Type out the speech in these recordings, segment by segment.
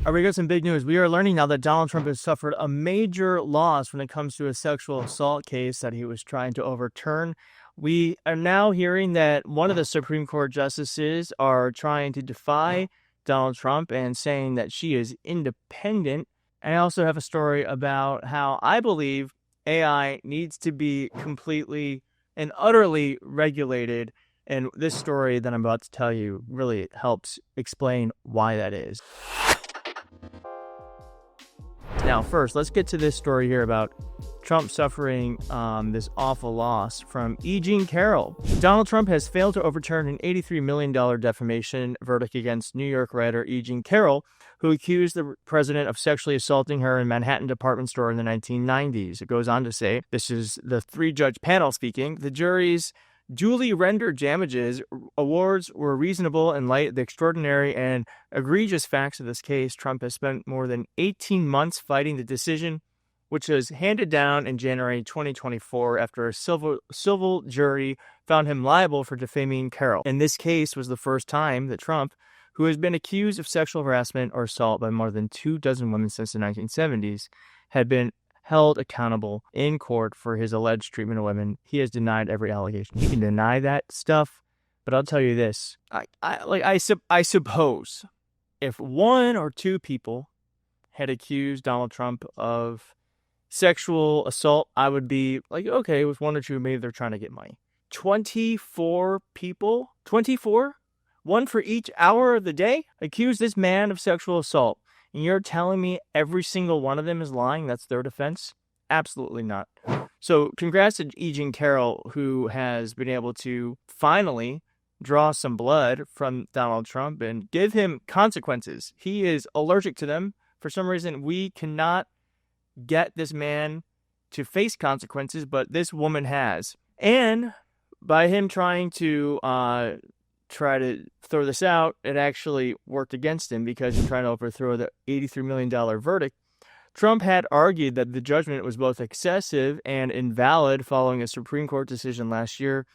All right, we got some big news. We are learning now that Donald Trump has suffered a major loss when it comes to a sexual assault case that he was trying to overturn. We are now hearing that one of the Supreme Court justices are trying to defy Donald Trump and saying that she is independent. And I also have a story about how I believe AI needs to be completely and utterly regulated. And this story that I'm about to tell you really helps explain why that is. Now, first, let's get to this story here about Trump suffering this awful loss from E. Jean Carroll. Donald Trump has failed to overturn an $83 million defamation verdict against New York writer E. Jean Carroll, who accused the president of sexually assaulting her in Manhattan department store in the 1990s. It goes on to say, this is the three-judge panel speaking, the jury's duly rendered damages awards were reasonable in light of the extraordinary and egregious facts of this case. Trump has spent more than 18 months fighting the decision, which was handed down in January 2024 after a civil jury found him liable for defaming Carroll. And this case was the first time that Trump, who has been accused of sexual harassment or assault by more than 24 women since the 1970s, had been held accountable in court for his alleged treatment of women. He has denied every allegation. He can deny that stuff, but I'll tell you this. I suppose if one or two people had accused Donald Trump of sexual assault, I would be like, okay, with one or two, maybe they're trying to get money. 24 people? 24? One for each hour of the day? Accuse this man of sexual assault. And you're telling me every single one of them is lying? That's their defense? Absolutely not. So congrats to E. Jean Carroll, who has been able to finally draw some blood from Donald Trump and give him consequences. He is allergic to them. For some reason, we cannot get this man to face consequences, but this woman has. And by him trying to throw this out, it actually worked against him because he's trying to overthrow the $83 million verdict. Trump had argued that the judgment was both excessive and invalid following a Supreme Court decision last year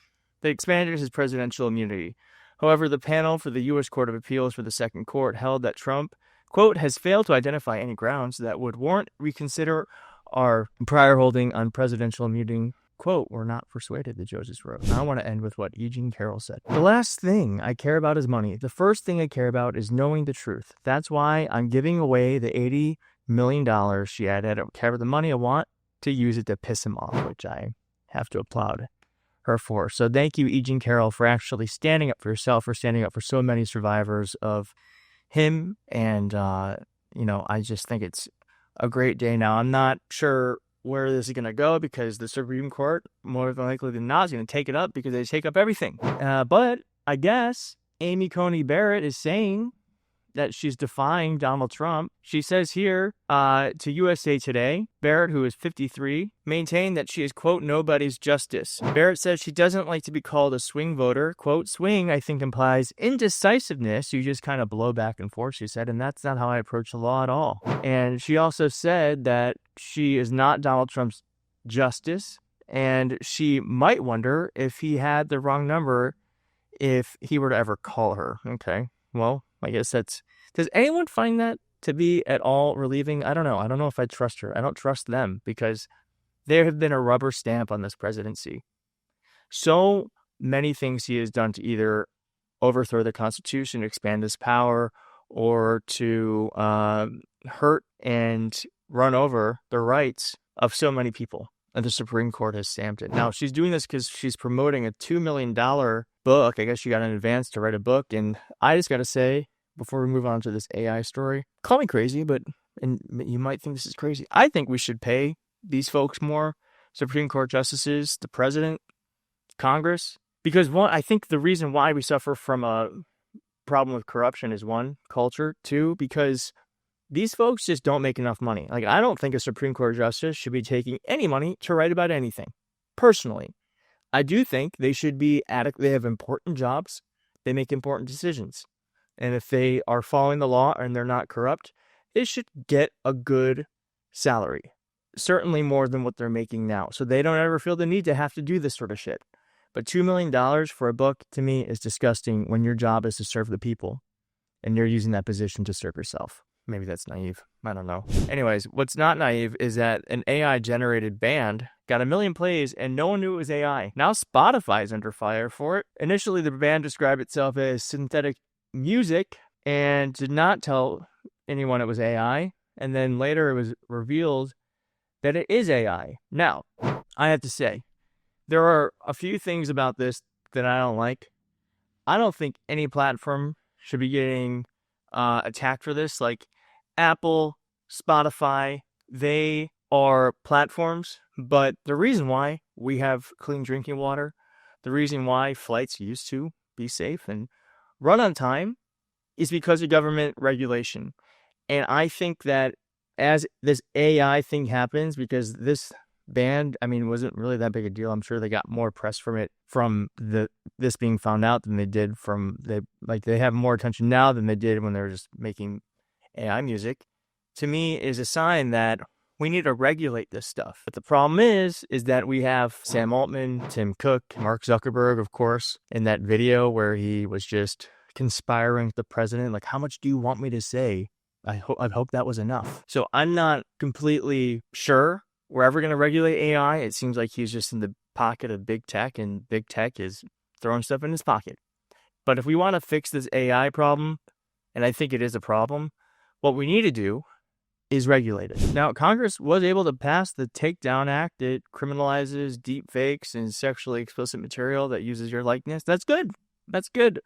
that expanded his presidential immunity. However, the panel for the U.S. Court of Appeals for the Second Court held that Trump, quote, has failed to identify any grounds that would warrant reconsider our prior holding on presidential immunity. Quote, we're not persuaded, the judges wrote. I want to end with what E. Jean Carroll said. The last thing I care about is money. The first thing I care about is knowing the truth. That's why I'm giving away the $80 million she had. I don't care about the money. I want to use it to piss him off, which I have to applaud her for. So thank you, E. Jean Carroll, for actually standing up for yourself, for standing up for so many survivors of him. And, I just think it's a great day now. I'm not sure where this is going to go because the Supreme Court, more than likely than not, is going to take it up because they take up everything. But I guess Amy Coney Barrett is saying that she's defying Donald Trump. She says here to USA Today, Barrett, who is 53, maintained that she is, quote, nobody's justice. Barrett says she doesn't like to be called a swing voter. Quote, swing, I think, implies indecisiveness. You just kind of blow back and forth, she said, and that's not how I approach the law at all. And she also said that she is not Donald Trump's justice, and she might wonder if he had the wrong number if he were to ever call her. Okay, well, I guess does anyone find that to be at all relieving? I don't know. I don't know if I trust her. I don't trust them because there have been a rubber stamp on this presidency. So many things he has done to either overthrow the Constitution, expand his power, or to hurt and run over the rights of so many people. And the Supreme Court has stamped it. Now, she's doing this because she's promoting a $2 million book. I guess she got an advance to write a book. And I just got to say, before we move on to this AI story, call me crazy, and you might think this is crazy. I think we should pay these folks more, Supreme Court justices, the president, Congress, because one, I think the reason why we suffer from a problem with corruption is one, culture, two, because these folks just don't make enough money. Like, I don't think a Supreme Court justice should be taking any money to write about anything. Personally, I do think they should be they have important jobs. They make important decisions. And if they are following the law and they're not corrupt, they should get a good salary. Certainly more than what they're making now. So they don't ever feel the need to have to do this sort of shit. But $2 million for a book, to me, is disgusting when your job is to serve the people and you're using that position to serve yourself. Maybe that's naive. I don't know. Anyways, what's not naive is that an AI-generated band got 1 million plays and no one knew it was AI. Now Spotify's under fire for it. Initially, the band described itself as synthetic music and did not tell anyone it was AI. And then later it was revealed that it is AI. Now, I have to say, there are a few things about this that I don't like. I don't think any platform should be getting attacked for this. Like Apple, Spotify, they are platforms, but the reason why we have clean drinking water, the reason why flights used to be safe and run on time is because of government regulation. And I think that as this AI thing happens, because this band, I mean, wasn't really that big a deal. I'm sure they got more press from it, from this being found out, than they did from they have more attention now than they did when they were just making AI music. To me, is a sign that we need to regulate this stuff. But the problem is that we have Sam Altman, Tim Cook, Mark Zuckerberg, of course, in that video where he was just conspiring with the president. Like, how much do you want me to say? I hope that was enough. So I'm not completely sure we're ever going to regulate AI. It seems like he's just in the pocket of big tech, and big tech is throwing stuff in his pocket. But if we want to fix this AI problem, and I think it is a problem, what we need to do is regulate it. Now, Congress was able to pass the Takedown Act. It criminalizes deep fakes and sexually explicit material that uses your likeness. That's good. That's good.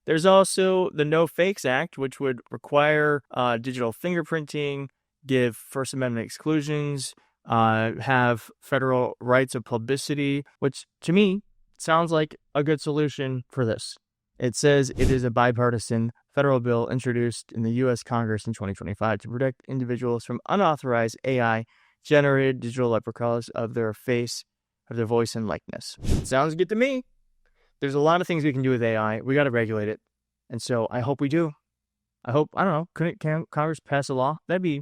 There's also the No Fakes Act, which would require digital fingerprinting, give First Amendment exclusions, have federal rights of publicity, which to me sounds like a good solution for this. It says it is a bipartisan federal bill introduced in the U.S. Congress in 2025 to protect individuals from unauthorized AI-generated digital replicas of their face, of their voice, and likeness. Sounds good to me. There's a lot of things we can do with AI. We got to regulate it. And so I hope we do. I don't know, can Congress pass a law? That'd be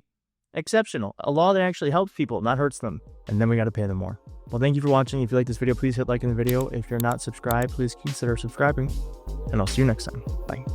exceptional. A law that actually helps people, not hurts them. And then we got to pay them more. Well, thank you for watching. If you like this video, please hit like in the video. If you're not subscribed, please consider subscribing. And I'll see you next time. Bye.